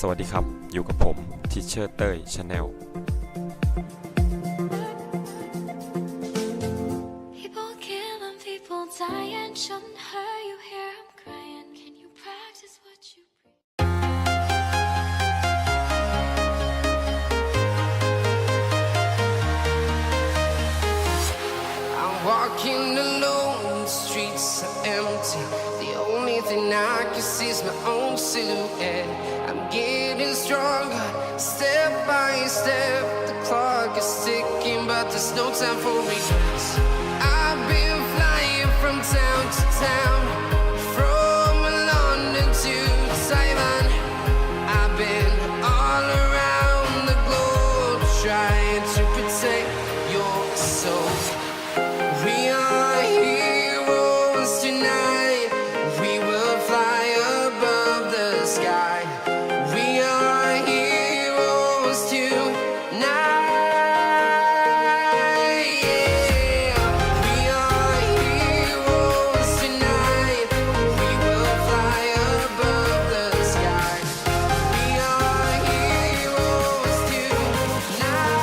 วัสดีครับอยู่กับผมทิเชอร์เต้ยชาแนลWalking alone, the streets are empty. The only thing I can see is my own silhouette. I'm getting stronger, step by step. The clock is ticking, but there's no time for regrets. I've been flying from town to town, from London to Taiwan. I've been all around the globe, trying to protect your soul.We are heroes tonight. We will fly above the sky. We are heroes tonight. Yeah. We are heroes tonight. We will fly above the sky. We are heroes tonight.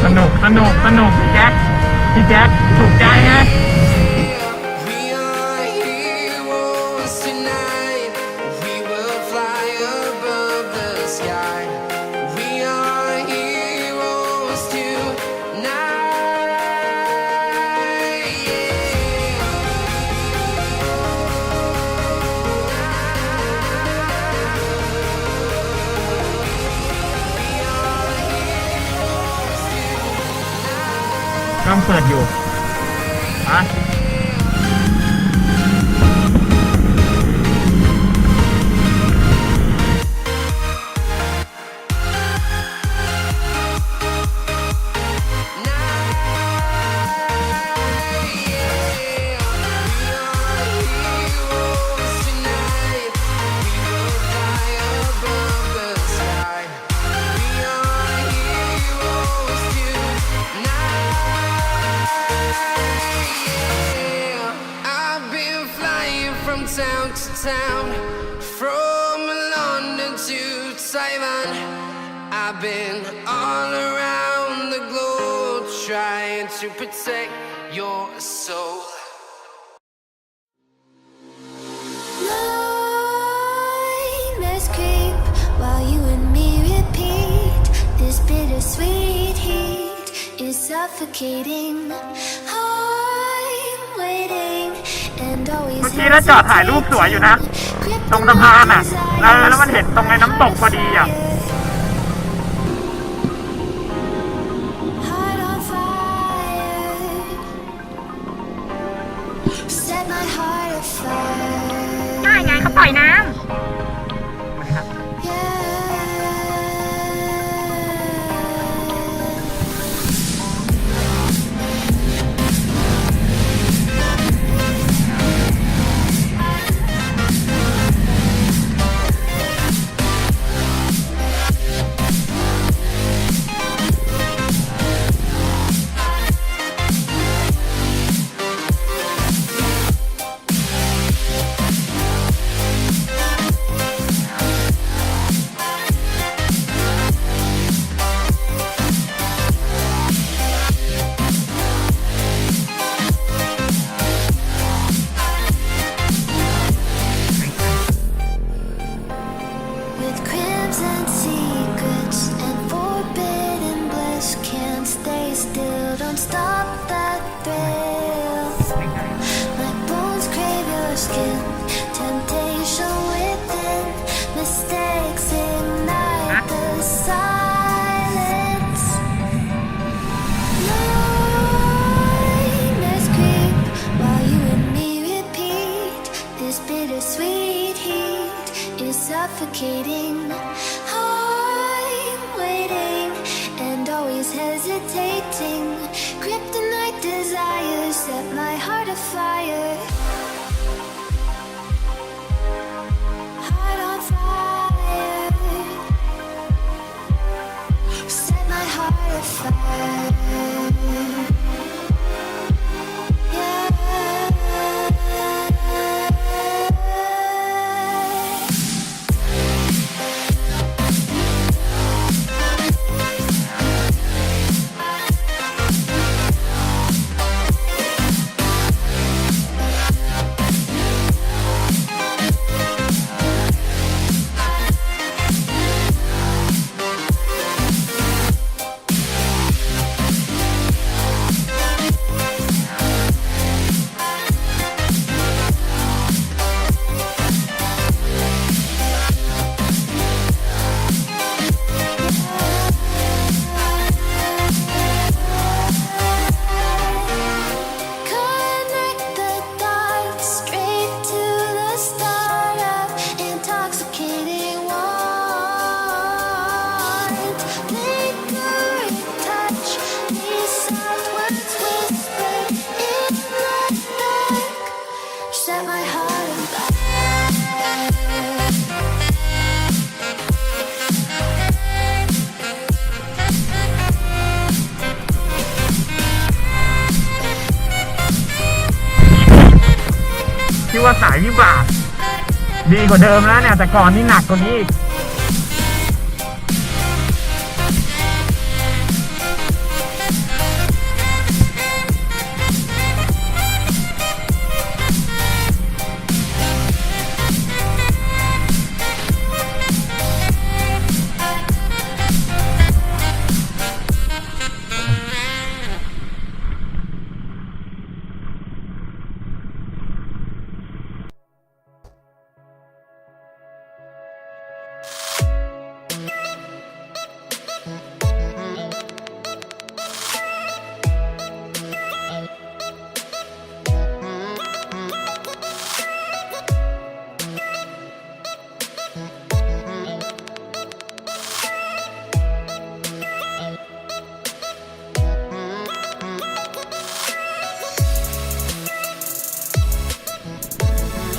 สนุกพี่แจ็คถูกใจไงกล้องเปิดอยู่อ่ะtown to town, from London to Taiwan. I've been all around the globe, trying to protect your soul. Nightmares creep while you and me repeat. This bittersweet heat is suffocating. I'm waiting.เมื่อกี้เราจอดถ่ายรูปสวยอยู่นะตรงสะพานอ่ะแล้วมันเห็นตรงในน้ำตกพอดีอ่ะง่ายไงเขาปล่อยน้ำ Don't stop that thrill. My bones crave your skin. Temptation within. Mistakes ignite the silence. Nightmares creep while you and me repeat. This bittersweet heat is suffocating. I'm waiting and always hesitating. Kryptonite desires set my heart afire. Heart on fire. Set my heart afire. Yeah. ว่าสายวิบากดีกว่าเดิมแล้วเนี่ยแต่ก่อนนี่หนักกว่านี้อีก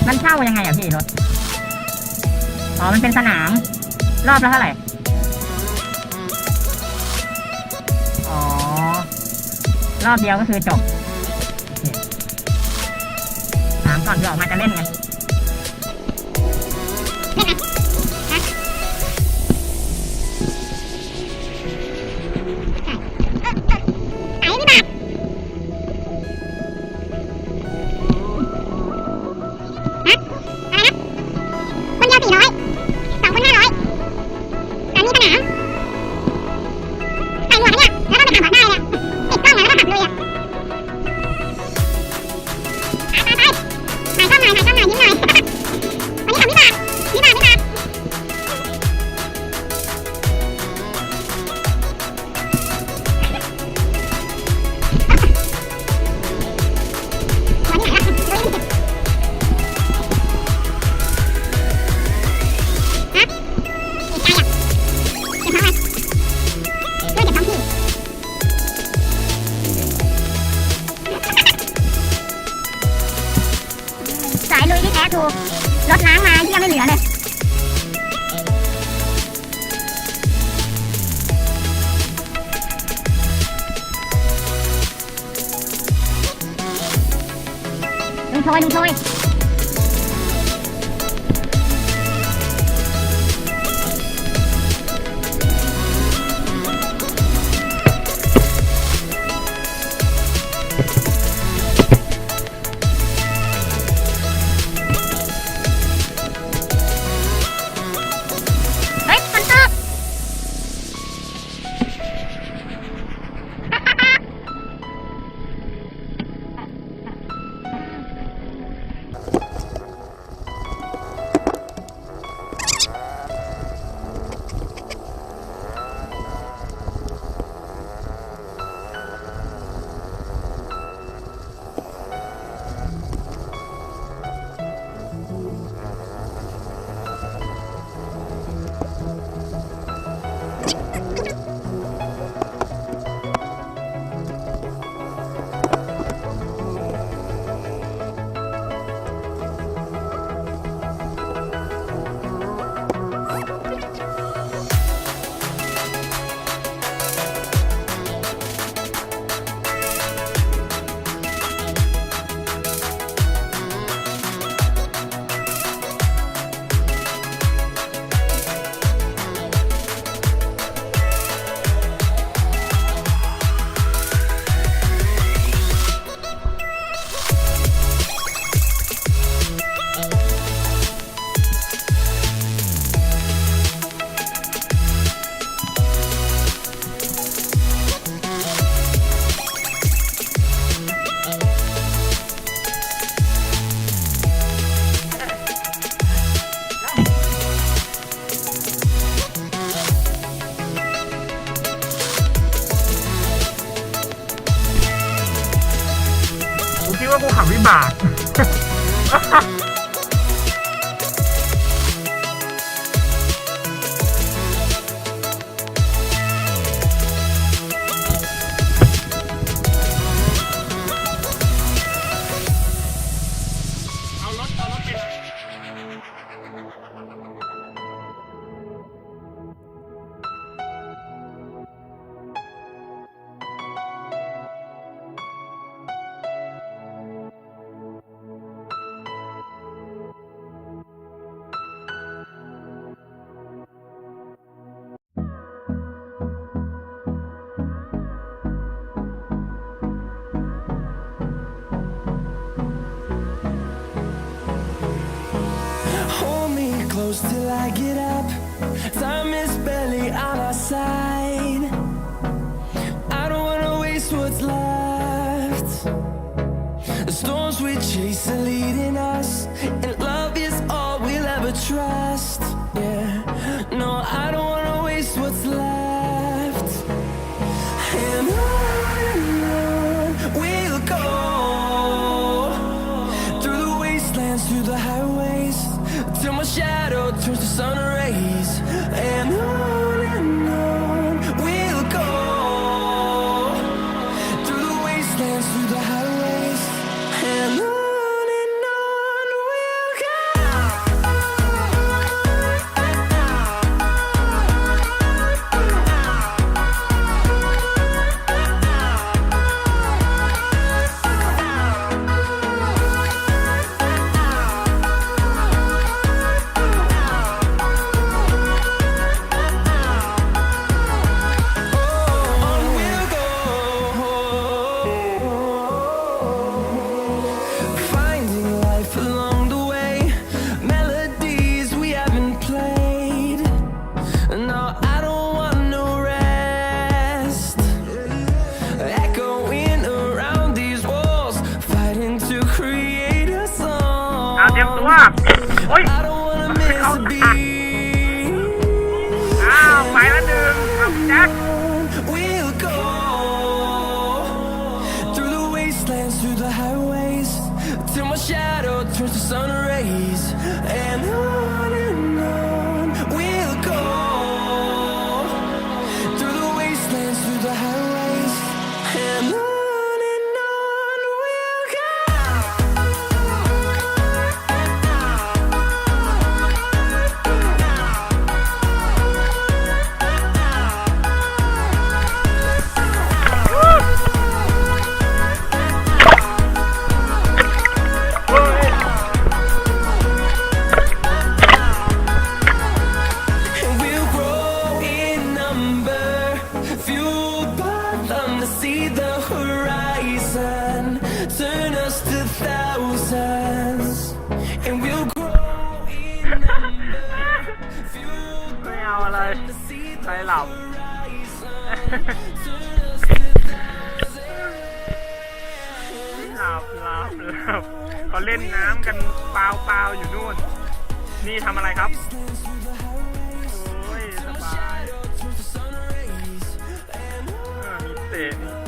มันเช่ายังไงอ่ะพี่รถอ๋อมันเป็นสนามรอบละเท่าไหร่อ๋อรอบเดียวก็คือจบถามก่อนที่ออกมาจะเล่นไงถูกรถล้างมาที่ยังไม่เหลือเลยลุงโชย คิดว่าภูเขาวิบาก เอารถไปเลย Hold me close till I get up. Time is barely on our side. I don't wanna waste what's left. The storms we chase are leading us, and love is all we'll ever trust. Yeah, no, I don't wanna waste what's left. And on we'll go through the wastelands, through the highways, till my shadow turns to sun rays. And on we'll go through the wastelands, through the highways. And on we'll go. On we'll go, finding life along the way, melodies we haven't played. No, I don't want no rest. Echoing around these walls, fighting to create a เอาเตรียม song. ตัวโอ้ย I don't wanna miss a beat. อ้าวไปละหนึ่งเอาแจ็ค We'll go through the wastelands, through the highways, till my shadow turns to sun rays. And on we'll go through the wastelands, through the highways. And on we'll go. And we'll grow in number, fueled by them to see the horizon, turn us to thousands. And we'll grow in number, fueled ไม่เอาอะไร to see ไป the หลับ horizon, turn us to thousands. หลับเขาเล่นน้ำกันเปล่าๆอยู่นู่น นี่ทำอะไรครับ โอ้ยสบายมีเตะมี